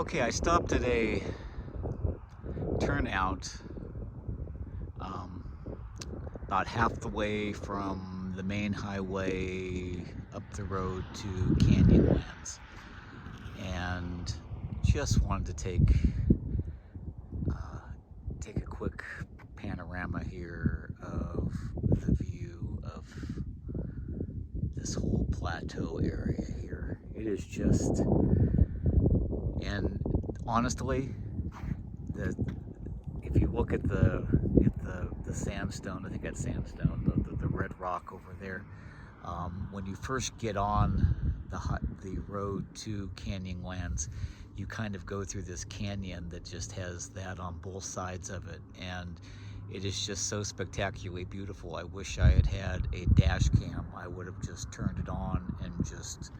Okay, I stopped at a turnout about half the way from the main highway up the road to Canyonlands, and just wanted to take a quick panorama here of the view of this whole plateau area here. It is just, and honestly, if you look at the sandstone, I think that's sandstone, the red rock over there. When you first get on the road to Canyonlands, you kind of go through this canyon that just has that on both sides of it, and it is just so spectacularly beautiful. I wish I had had a dash cam. I would have just turned it on and just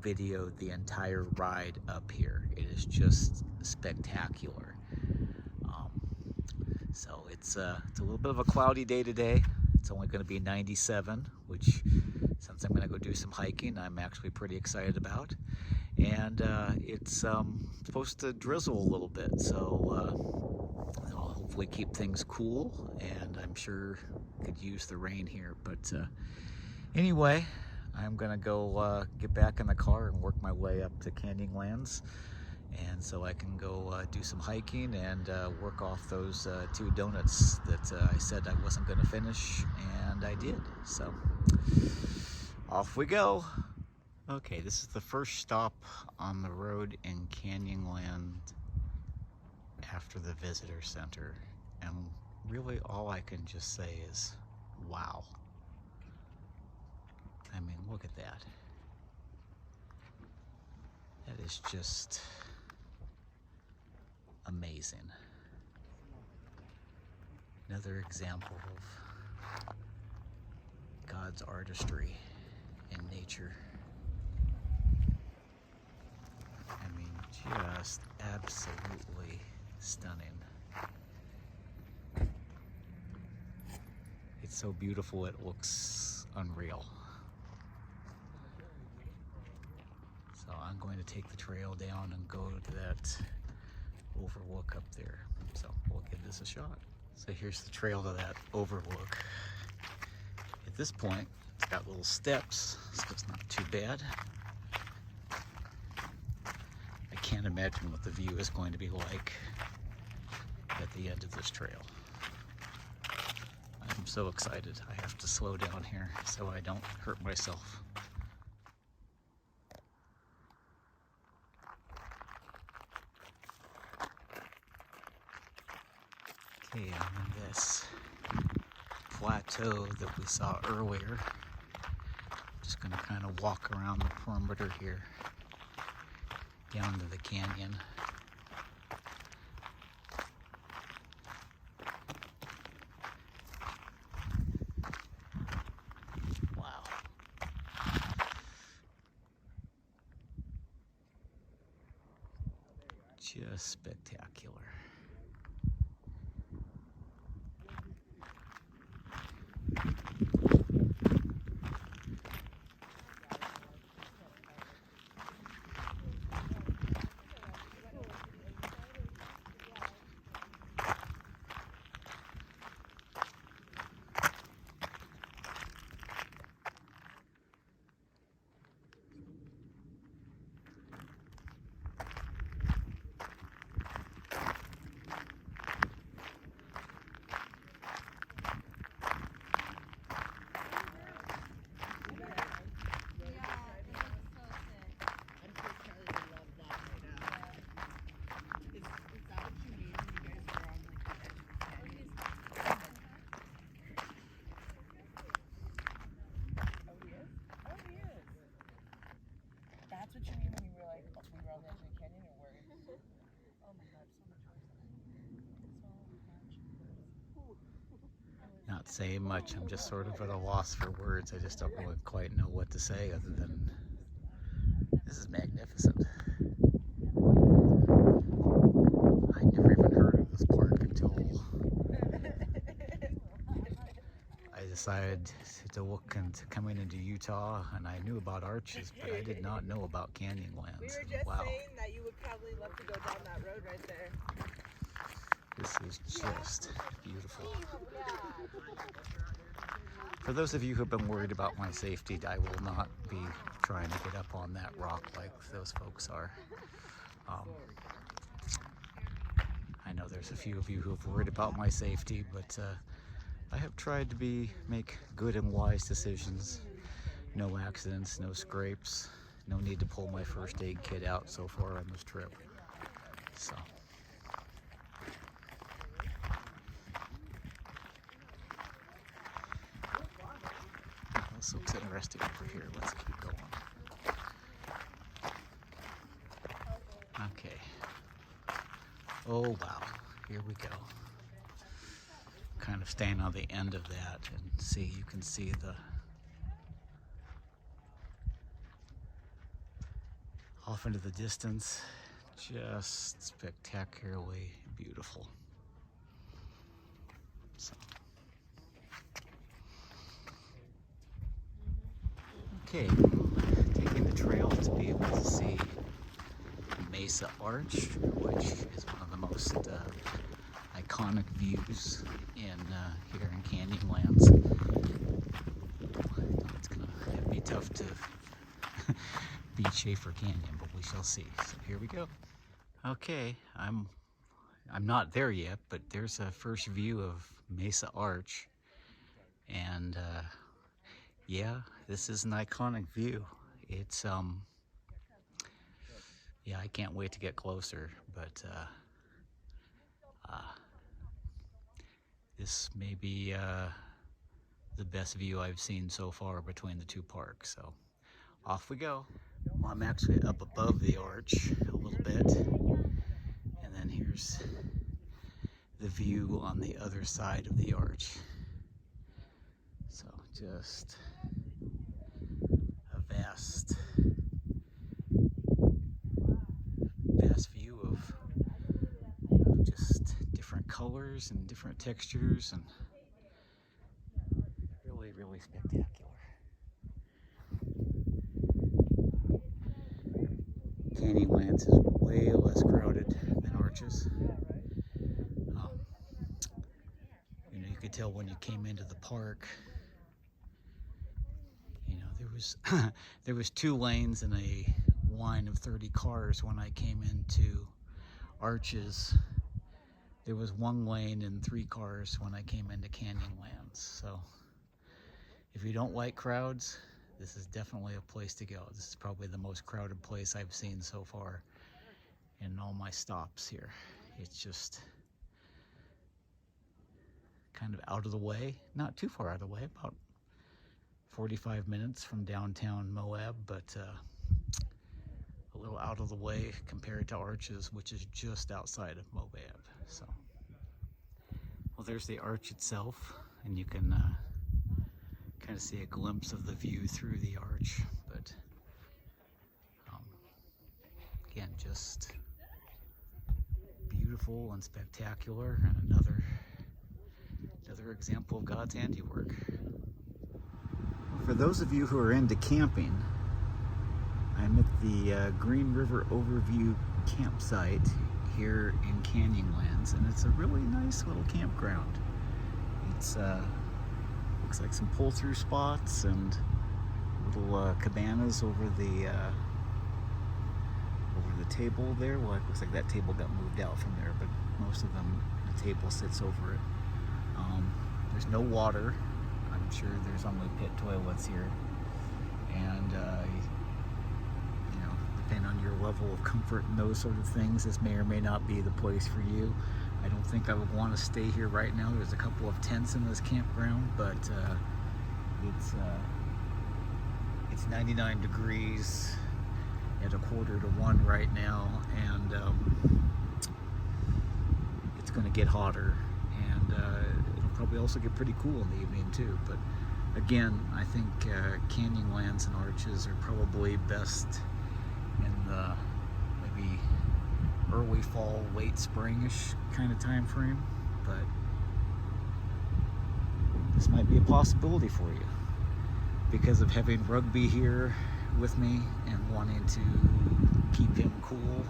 videoed the entire ride up here. It is just spectacular. So it's a little bit of a cloudy day today. It's only going to be 97, which, since I'm going to go do some hiking, I'm actually pretty excited about. And it's supposed to drizzle a little bit, so it'll hopefully keep things cool, and I'm sure could use the rain here. But anyway, I'm going to go get back in the car and work my way up to Canyonlands, and so I can go do some hiking and work off those 2 donuts that I said I wasn't going to finish, and I did. So off we go. Okay, this is the first stop on the road in Canyonland after the visitor center, and really all I can just say is wow. I mean, look at that. That is just amazing. Another example of God's artistry in nature. I mean, just absolutely stunning. It's so beautiful, it looks unreal. So I'm going to take the trail down and go to that overlook up there. So we'll give this a shot. So here's the trail to that overlook. At this point, it's got little steps, so it's not too bad. I can't imagine what the view is going to be like at the end of this trail. I'm so excited. I have to slow down here so I don't hurt myself. Okay, I'm in this plateau that we saw earlier. Just going to kind of walk around the perimeter here, down to the canyon. Wow. Just spectacular. That's what you mean when you were like, oh, we were on the edge of the canyon, or where? Oh my god, so much worse. Not saying much, I'm just sort of at a loss for words. I just don't really quite know what to say other than this is magnificent. I never even heard of this park until I decided to look into coming into Utah, and I knew about Arches, but I did not know about Canyonlands. We were just Wow. saying that you would probably love to go down that road right there. This is just beautiful. For those of you who have been worried about my safety, I will not be trying to get up on that rock like those folks are. I know there's a few of you who have worried about my safety, but I have tried to make good and wise decisions. No accidents, no scrapes, no need to pull my first aid kit out so far on this trip. So. This looks interesting over here. Let's keep going. Okay. Oh wow, here we go. Kind of stand on the end of that and see, you can see the off into the distance, just spectacularly beautiful. So. Okay, taking the trail to be able to see Mesa Arch, which is one of the most iconic views in here in Canyonlands. It's gonna be tough to beat Schaefer Canyon, but we shall see. So here we go. Okay, I'm not there yet, but there's a first view of Mesa Arch, and yeah, this is an iconic view. It's yeah, I can't wait to get closer, but this may be the best view I've seen so far between the two parks, so off we go. Well, I'm actually up above the arch a little bit, and then here's the view on the other side of the arch. So just a vast view of just different colors and different textures, and really spectacular. Canyonlands is way less crowded than Arches. You know, you could tell when you came into the park, you know, there was 2 lanes and a line of 30 cars. When I came into Arches, there was 1 lane and 3 cars when I came into Canyonlands. So if you don't like crowds, this is definitely a place to go. This is probably the most crowded place I've seen so far in all my stops here. It's just kind of out of the way, not too far out of the way, about 45 minutes from downtown Moab, but a little out of the way compared to Arches, which is just outside of Moab. So, well, there's the arch itself, and you can kind of see a glimpse of the view through the arch, but again, just beautiful and spectacular, and another example of God's handiwork. For those of you who are into camping, I'm at the Green River Overview campsite here in Canyonlands, and it's a really nice little campground. It's looks like some pull-through spots and little cabanas over the table there. Well, it looks like that table got moved out from there, but most of them, the table sits over it. There's no water. I'm sure there's only pit toilets here, and you know, depending on your level of comfort and those sort of things, this may or may not be the place for you. I don't think I would want to stay here right now. There's a couple of tents in this campground, but it's 99 degrees at 1:45 right now, and it's going to get hotter, and it'll probably also get pretty cool in the evening too. But again, I think Canyonlands and Arches are probably best in the maybe early fall, late springish kind of time frame. But this might be a possibility for you because of having Rugby here with me and wanting to keep him cool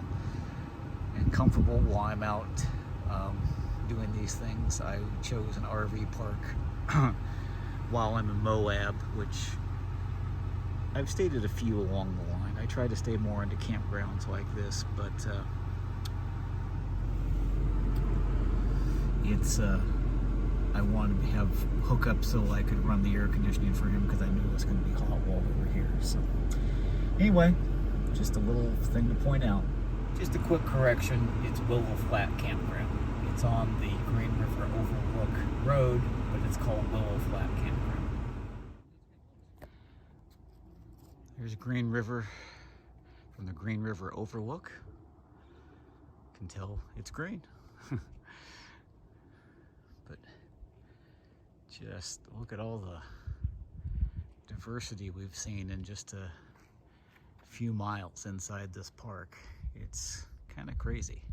and comfortable while I'm out doing these things. I chose an RV park while I'm in Moab, which I've stayed at a few along the line. I try to stay more into campgrounds like this, but it's I wanted to have hookups so I could run the air conditioning for him because I knew it was going to be hot while we were here. So anyway, just a little thing to point out. Just a quick correction, it's Willow Flat Campground. It's on the Green River Overlook Road, but it's called Willow Flat Campground. There's Green River from the Green River Overlook. You can tell it's green. But just look at all the diversity we've seen in just a few miles inside this park. It's kind of crazy.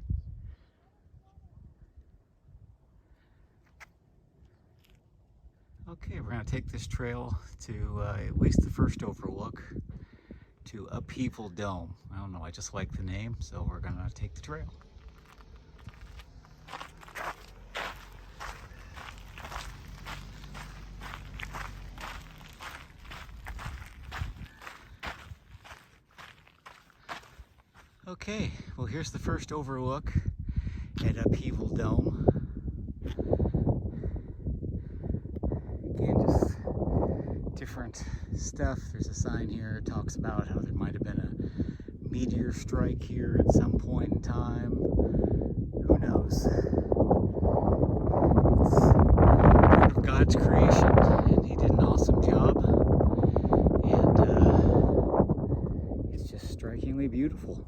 Okay, we're going to take this trail to at least the first overlook, to Upheaval Dome. I don't know, I just like the name, so we're going to take the trail. Okay, well here's the first overlook at Upheaval Dome. Again, just different stuff. There's a sign here that talks about how there might have been a meteor strike here at some point in time. Who knows? It's God's creation, and he did an awesome job. And it's just strikingly beautiful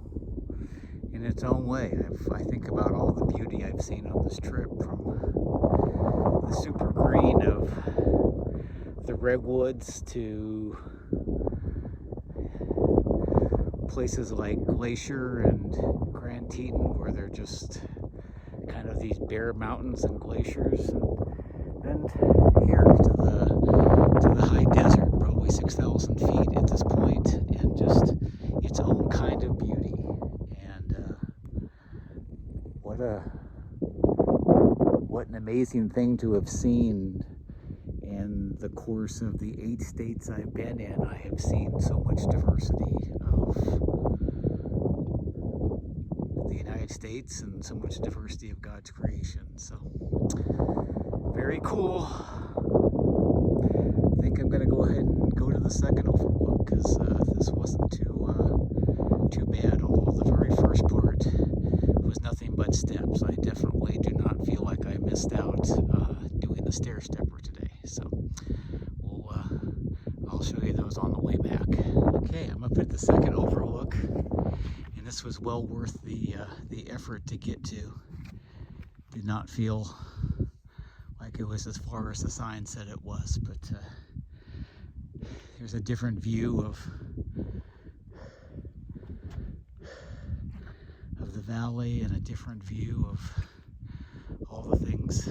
in its own way. I think about all the beauty I've seen on this trip, from the super green of the redwoods to places like Glacier and Grand Teton, where they're just kind of these bare mountains and glaciers, and here to the high desert, probably 6,000 feet at this point, and just its own kind of beauty. What an amazing thing to have seen. In the course of the 8 states I've been in, I have seen so much diversity of the United States and so much diversity of God's creation. So very cool. I think I'm going to go ahead and go to the second overlook, because this wasn't too bad, although the very first part was nothing but steps. I definitely do not feel like I missed out doing the stair stepper today. So I'll show you those on the way back. Okay, I'm up at the second overlook, and this was well worth the effort to get to. Did not feel like it was as far as the sign said it was, but there's a different view of the valley and a different view of all the things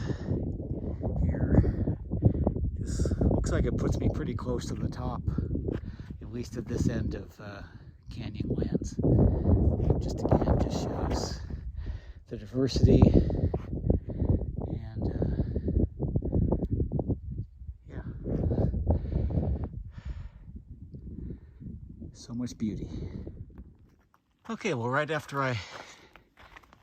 here. This looks like it puts me pretty close to the top, at least at this end of Canyonlands. Just again, just shows the diversity, and yeah, so much beauty. Okay, well, right after I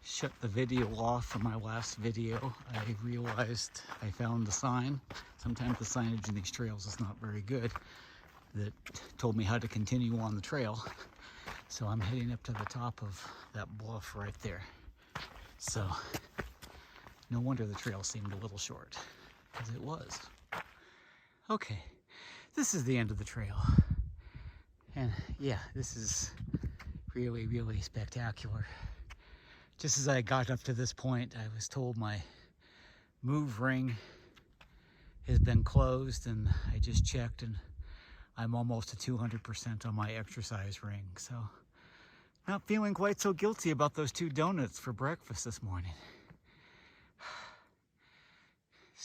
shut the video off from my last video, I realized I found the sign. Sometimes the signage in these trails is not very good, that told me how to continue on the trail. So I'm heading up to the top of that bluff right there. So no wonder the trail seemed a little short, because it was. Okay, this is the end of the trail. And yeah, this is really, really spectacular. Just as I got up to this point, I was told my move ring has been closed, and I just checked, and I'm almost to 200% on my exercise ring. So not feeling quite so guilty about those 2 donuts for breakfast this morning.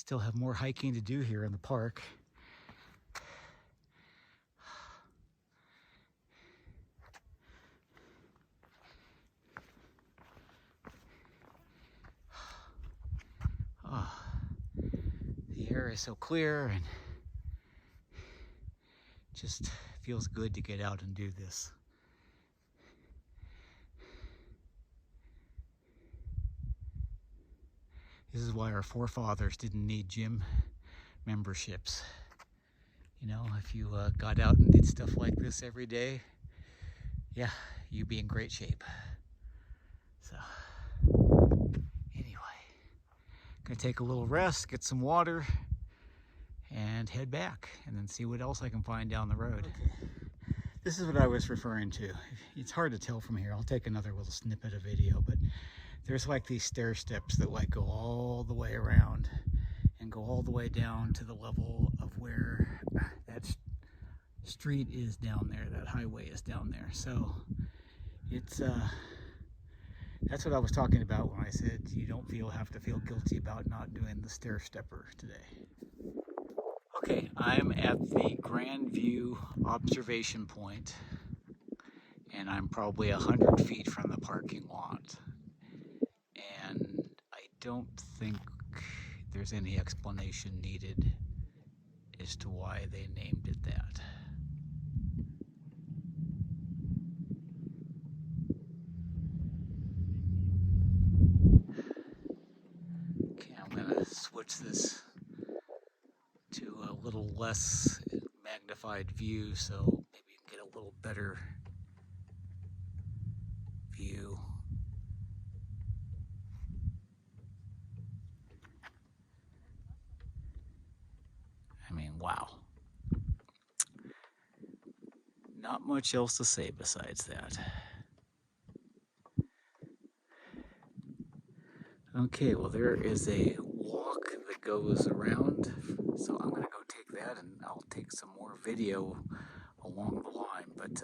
Still have more hiking to do here in the park. Oh, the air is so clear and just feels good to get out and do this. This is why our forefathers didn't need gym memberships. You know, if you got out and did stuff like this every day, yeah, you'd be in great shape. So, anyway, gonna take a little rest, get some water, and head back, and then see what else I can find down the road. Okay. This is what I was referring to. It's hard to tell from here. I'll take another little snippet of video, but there's like these stair steps that like go all the way around and go all the way down to the level of where that street is down there, that highway is down there. So it's that's what I was talking about when I said you don't have to feel guilty about not doing the stair stepper today. Okay, I'm at the Grand View observation point, and I'm probably 100 feet from the parking lot. And I don't think there's any explanation needed as to why they named it that. Okay, I'm gonna switch this to a little less magnified view so maybe you can get a little better view. I mean, wow. Not much else to say besides that. Okay, well, there is a walk that goes around, so I'm gonna go take that and I'll take some more video along the line. But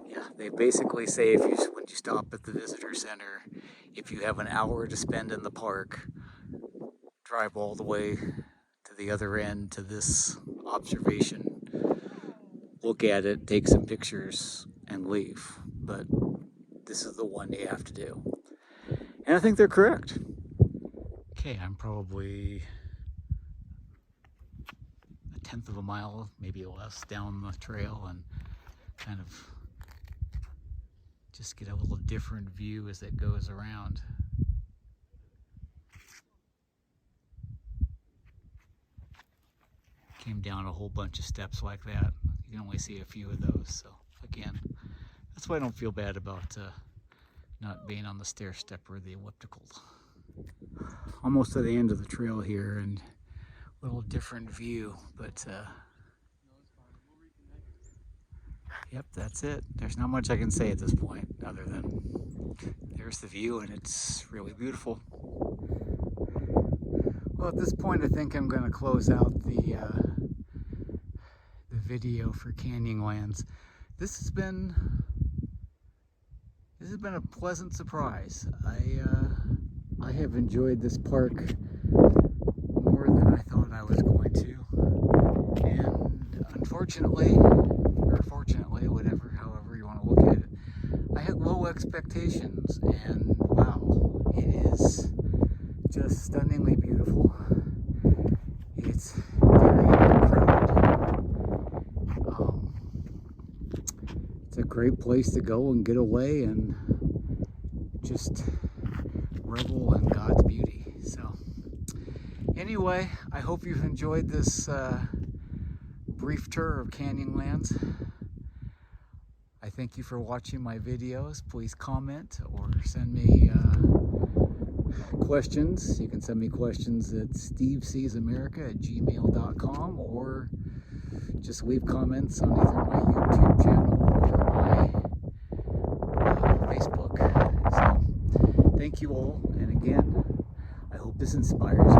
yeah, they basically say when you stop at the visitor center, if you have an hour to spend in the park, drive all the way to the other end to this observation, look at it, take some pictures, and leave. But this is the one you have to do. And I think they're correct. Okay, I'm probably a 1/10 of a mile, maybe less, down the trail, and kind of just get a little different view as it goes around. Came down a whole bunch of steps like that. You can only see a few of those, so again, that's why I don't feel bad about not being on the stair step or the elliptical. Almost to the end of the trail here, and a little different view, but yep, that's it. There's not much I can say at this point other than there's the view and it's really beautiful. Well, at this point I think I'm going to close out the video for Canyonlands. This has been a pleasant surprise. I have enjoyed this park more than I thought I was going to, and unfortunately, or fortunately, however you want to look at it, I had low expectations, and wow, it is just stunningly beautiful. It's very crowded. It's a great place to go and get away and just revel in God's beauty. So anyway, I hope you've enjoyed this brief tour of Canyonlands. I thank you for watching my videos. Please comment or send me questions. You can send me questions at steveseesamerica@gmail.com, or just leave comments on either my YouTube channel or my Facebook. So thank you all, and again, I hope this inspires you to